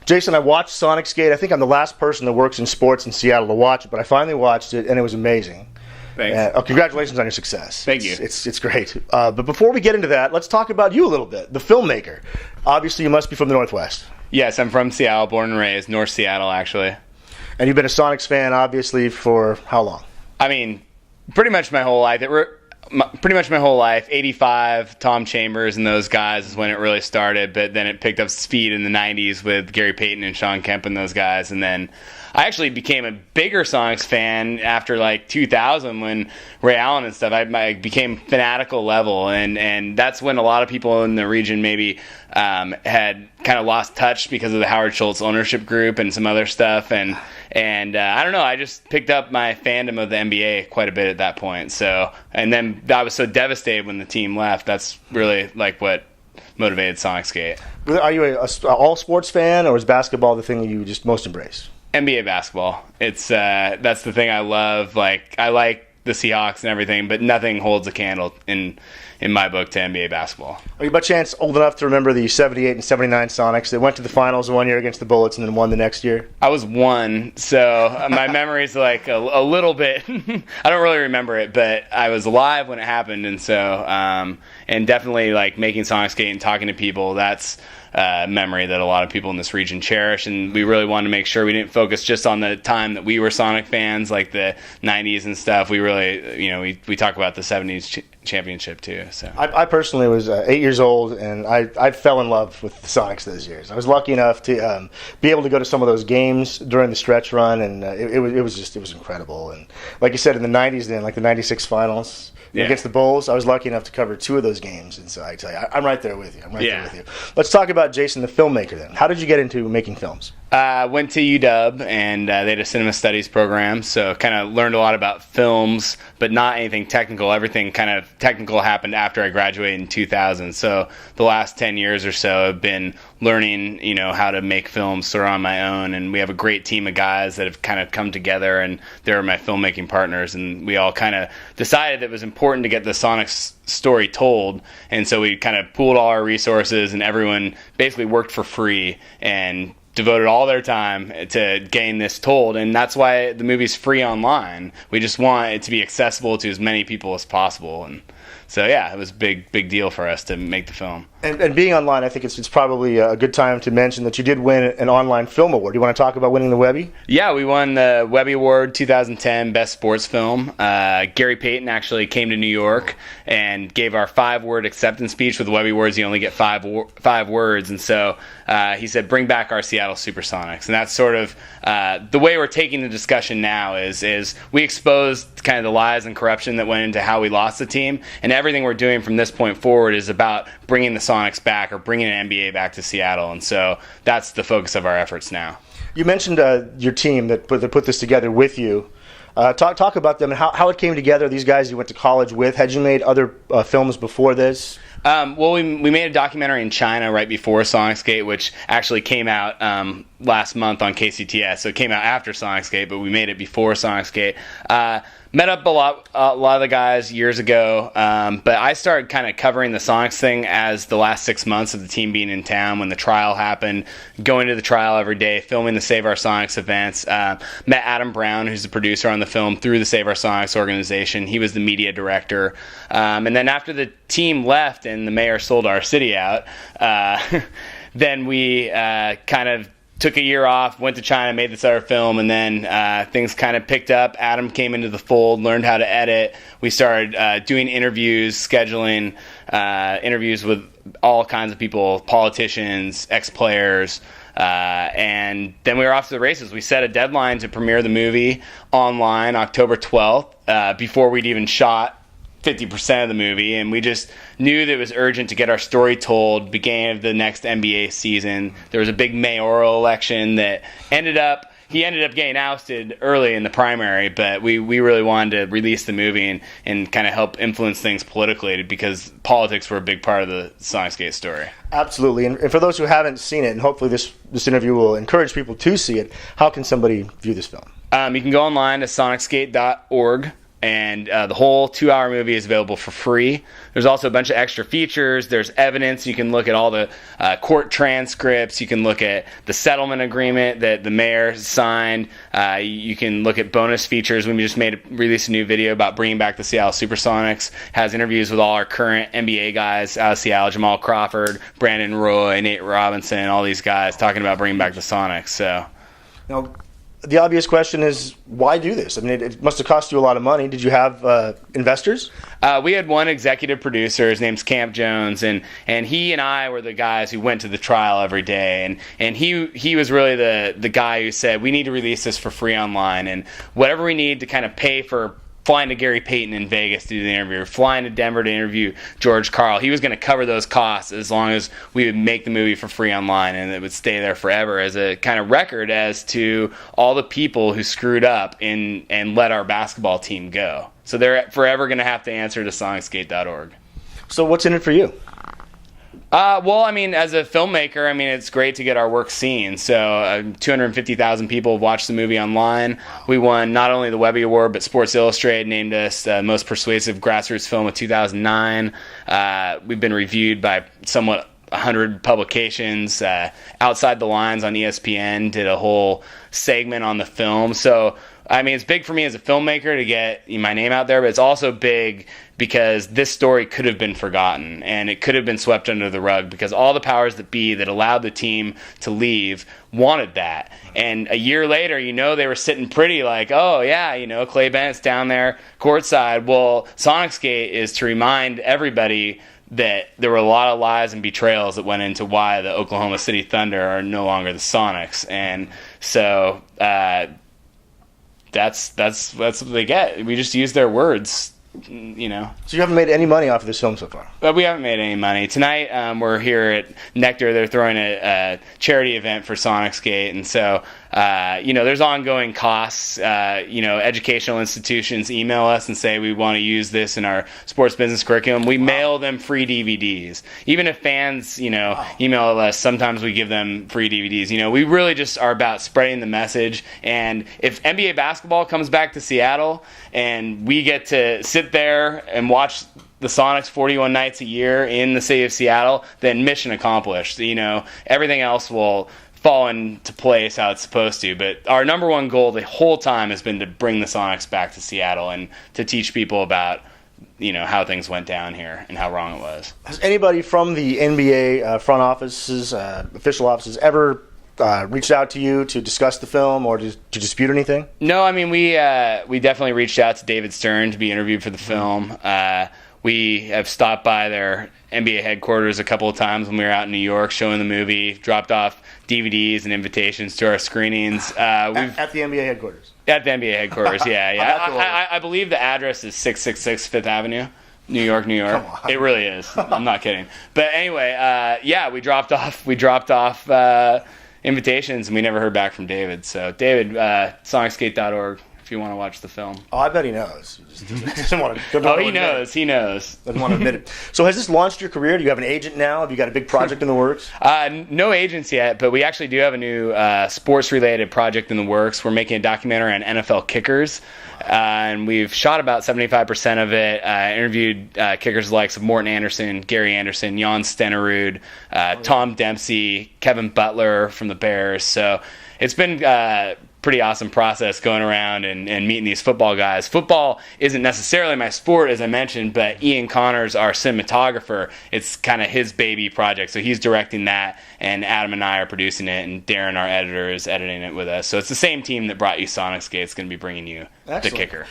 Jason, I watched Sonicsgate. I think I'm the last person that works in sports in Seattle to watch it, but I finally watched it, and it was amazing. Thanks. Congratulations on your success. Thank you. It's great. But before we get into that, let's talk about you a little bit, the filmmaker. Obviously, you must be from the Northwest. Yes, I'm from Seattle, born and raised, North Seattle, actually. And you've been a Sonics fan, obviously, for how long? I mean, pretty much my whole life. Pretty much my whole life. 85, Tom Chambers and those guys is when it really started, but then it picked up speed in the 90s with Gary Payton and Sean Kemp and those guys, and then I actually became a bigger Sonics fan after like 2000 when Ray Allen and stuff. I became fanatical level, and that's when a lot of people in the region maybe had kind of lost touch because of the Howard Schultz ownership group and some other stuff. And I don't know. I just picked up my fandom of the NBA quite a bit at that point. So, and then I was so devastated when the team left. That's really like what motivated Sonicsgate. Are you a all sports fan, or is basketball the thing you just most embrace? NBA basketball. It's that's the thing I love. Like, I like the Seahawks and everything, but nothing holds a candle in my book to NBA basketball. Are you by chance old enough to remember the 78 and 79 Sonics that went to the finals one year against the Bullets and then won the next year? I was one, so my memory's like a little bit. I don't really remember it, but I was alive when it happened, and so and definitely like making Sonicsgate and talking to people. That's memory that a lot of people in this region cherish, and we really wanted to make sure we didn't focus just on the time that we were Sonic fans, like the 90s and stuff. We really, we talk about the 70s championship too. So I personally was 8 years old, and I fell in love with the Sonics those years. I was lucky enough to be able to go to some of those games during the stretch run, and it was incredible. And like you said, in the 90s, then like the 96 finals. Yeah. Against the Bulls, I was lucky enough to cover 2 of those games, and so I tell you, I'm right there with you. There with you. Let's talk about Jason, the filmmaker. Then, how did you get into making films? Went to UW, and they had a cinema studies program, so kind of learned a lot about films, but not anything technical. Everything kind of technical happened after I graduated in 2000. So the last 10 years or so, I've been learning, how to make films sort of on my own, and we have a great team of guys that have kind of come together, and they're my filmmaking partners, and we all kind of decided that it was important to get the Sonics story told, and so we kind of pooled all our resources, and everyone basically worked for free and devoted all their time to getting this told, and that's why the movie's free online. We just want it to be accessible to as many people as possible, and so yeah, it was a big deal for us to make the film. And being online, I think it's probably a good time to mention that you did win an online film award. Do you want to talk about winning the Webby? Yeah, we won the Webby Award 2010 Best Sports Film. Gary Payton actually came to New York and gave our 5-word acceptance speech. With the Webby Awards, you only get five words, and so he said, "Bring back our Seattle Supersonics." And that's sort of the way we're taking the discussion now. Is we exposed kind of the lies and corruption that went into how we lost the team, and everything we're doing from this point forward is about bringing the Sonics back, or bringing an NBA back to Seattle, and so that's the focus of our efforts now. You mentioned your team that put this together with you. Talk about them and how it came together. These guys you went to college with. Had you made other films before this? Well, we made a documentary in China right before Sonicsgate, which actually came out last month on KCTS. So it came out after Sonicsgate, but we made it before Sonicsgate. Met up a lot of the guys years ago, but I started kind of covering the Sonics thing as the last 6 months of the team being in town when the trial happened, going to the trial every day, filming the Save Our Sonics events. Met Adam Brown, who's the producer on the film, through the Save Our Sonics organization. He was the media director. And then after the team left and the mayor sold our city out, then we kind of took a year off, went to China, made this other film, and then things kind of picked up. Adam came into the fold, learned how to edit. We started doing interviews, scheduling interviews with all kinds of people, politicians, ex-players, and then we were off to the races. We set a deadline to premiere the movie online October 12th, before we'd even shot 50% of the movie, and we just knew that it was urgent to get our story told. Beginning of the next NBA season, there was a big mayoral election that ended up getting ousted early in the primary, but we really wanted to release the movie and kind of help influence things politically, because politics were a big part of the Sonicsgate story. Absolutely. And for those who haven't seen it, and hopefully this interview will encourage people to see it, how can somebody view this film? You can go online to sonicsgate.org. and the whole 2-hour movie is available for free. There's also a bunch of extra features. There's evidence. You can look at all the court transcripts. You can look at the settlement agreement that the mayor signed. You can look at bonus features. We just released a new video about bringing back the Seattle Supersonics. Has interviews with all our current NBA guys out of Seattle: Jamal Crawford, Brandon Roy, Nate Robinson, all these guys talking about bringing back the Sonics. So now, the obvious question is, why do this? I mean, it must have cost you a lot of money. Did you have investors? We had one executive producer. His name's Camp Jones, and he and I were the guys who went to the trial every day. And he was really the guy who said, we need to release this for free online, and whatever we need to kind of pay for flying to Gary Payton in Vegas to do the interview, or flying to Denver to interview George Karl. He was going to cover those costs as long as we would make the movie for free online, and it would stay there forever as a kind of record as to all the people who screwed up and let our basketball team go. So they're forever going to have to answer to Sonicsgate.org. So what's in it for you? Well, I mean, as a filmmaker, I mean, it's great to get our work seen. So 250,000 people have watched the movie online. We won not only the Webby Award, but Sports Illustrated named us the most persuasive grassroots film of 2009. We've been reviewed by somewhat 100 publications. Outside the Lines on ESPN did a whole segment on the film. So, I mean, it's big for me as a filmmaker to get my name out there, but it's also big because this story could have been forgotten, and it could have been swept under the rug because all the powers that be that allowed the team to leave wanted that. And a year later, they were sitting pretty like, oh, yeah, Clay Bennett's down there courtside. Well, Sonicsgate is to remind everybody that there were a lot of lies and betrayals that went into why the Oklahoma City Thunder are no longer the Sonics. And so that's what they get. We just use their words. So you haven't made any money off of this film so far? We haven't made any money. Tonight, we're here at Nectar. They're throwing a charity event for Sonicsgate, and so there's ongoing costs. Educational institutions email us and say we want to use this in our sports business curriculum. We mail them free DVDs. Even if fans, email us, sometimes we give them free DVDs. We really just are about spreading the message. And if NBA basketball comes back to Seattle and we get to sit there and watch the Sonics 41 nights a year in the city of Seattle, then mission accomplished. Everything else will fall into place how it's supposed to. But our number one goal the whole time has been to bring the Sonics back to Seattle and to teach people about how things went down here and how wrong it was. Has anybody from the NBA front offices, official offices, ever reached out to you to discuss the film or to dispute anything? No, I mean, we definitely reached out to David Stern to be interviewed for the film. We have stopped by their NBA headquarters a couple of times when we were out in New York showing the movie, dropped off DVDs and invitations to our screenings. At the NBA headquarters? At the NBA headquarters, yeah. I believe the address is 666 Fifth Avenue, New York. It really is. I'm not kidding. But anyway, we dropped off invitations, and we never heard back from David. So, David, Sonicsgate.org. If you want to watch the film. Oh, I bet he knows. He doesn't want to. He knows. He knows. Doesn't want to admit it. So has this launched your career? Do you have an agent now? Have you got a big project in the works? No agents yet, but we actually do have a new sports-related project in the works. We're making a documentary on NFL kickers, and we've shot about 75% of it. Interviewed kickers likes of Morton Anderson, Gary Anderson, Jan Stenerud, Tom Dempsey, Kevin Butler from the Bears. So it's been pretty awesome process going around and meeting these football guys. Football isn't necessarily my sport, as I mentioned, but Ian Connors, our cinematographer, it's kind of his baby project. So he's directing that, and Adam and I are producing it, and Darren, our editor, is editing it with us. So it's the same team that brought you Sonicsgate. It's going to be bringing you the kicker.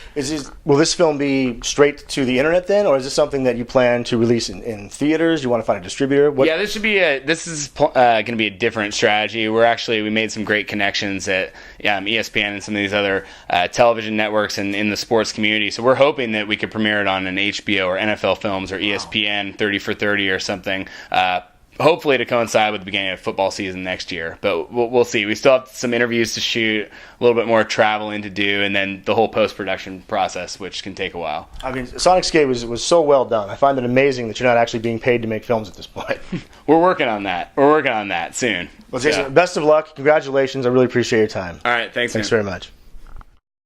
Will this film be straight to the internet then, or is this something that you plan to release in theaters? You want to find a distributor? Yeah, this is going to be a different strategy. We made some great connections at ESPN and some of these other television networks and in the sports community. So we're hoping that we could premiere it on an HBO or NFL Films or ESPN 30 for 30 or something. Hopefully to coincide with the beginning of football season next year. But we'll see. We still have some interviews to shoot, a little bit more traveling to do, and then the whole post-production process, which can take a while. I mean, Sonicsgate was so well done. I find it amazing that you're not actually being paid to make films at this point. We're working on that. We're working on that soon. Well, Jason, best of luck. Congratulations. I really appreciate your time. All right. Thanks very much.